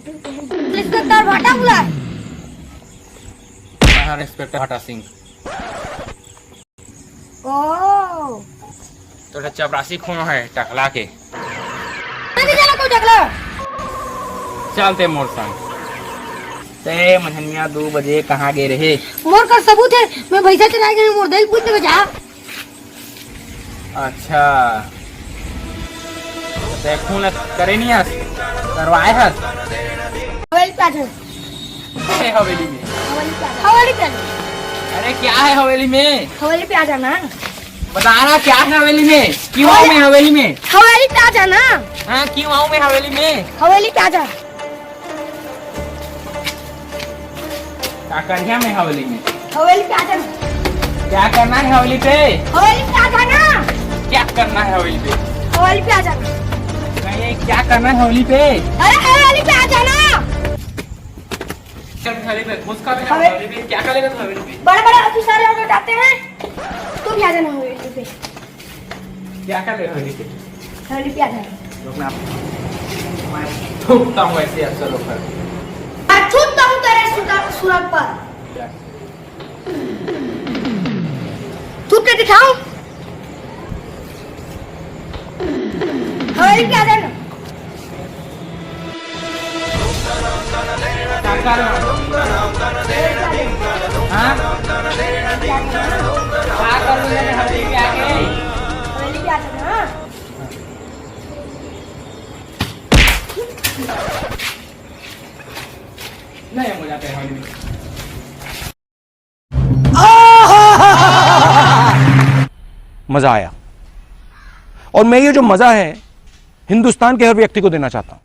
Inspector भाटा बुलाए। हाँ इंस्पेक्टर भाटा सिंह। ओ तो चपरासी खून है टकला के। नहीं जाना कोई टकला। चलते मोर संग। ते मनहनिया 2 बजे कहाँ गए रहे? मोर का सबूत है, मैं भैसा चला गया मोर दिल पूछने को जा। अच्छा ते खून करे नहीं हस करवाए हस हवेली पे आजा। हवेली में? हवेली पे आजा। अरे क्या है हवेली में? हवेली पे आजा ना। बताना क्या है हवेली में? क्यों आऊं मैं हवेली में? हवेली पे आजा ना। हाँ क्यों आऊं मैं हवेली में? हवेली पे आजा। क्या करिया मैं हवेली में? हवेली पे आजा ना। क्या करना है हवेली पे? हवेली पे आजा ना। क्या करना है हवेली पे? हवेली पे आजा ना। नहीं क्या करना है हवेली पे? अरे हवेली पे आजा ना। हवेली पे मुस्का भी हवेली पे क्या करेगा तू हवेली पे? बड़े बड़े ऑफिसर लोग आते हैं, तू भी आजा ना हवेली पे। क्या कर ले हवेली पे? हवेली पे आजा। रुकना मैं थूकता हूँ ऐसे अफसर होकर। मैं थूकता हूँ तेरे सुरग पर। थूक के दिखाऊं? हवेली पे आजा ना। क्या कर रहा हूँ? हाँ क्या कर रही है हवेली पे आके? हवेली पे आजा ना। नहीं हो जाते हवेली में। मजा आया और मैं ये जो मजा है हिंदुस्तान के हर व्यक्ति को देना चाहता हूं।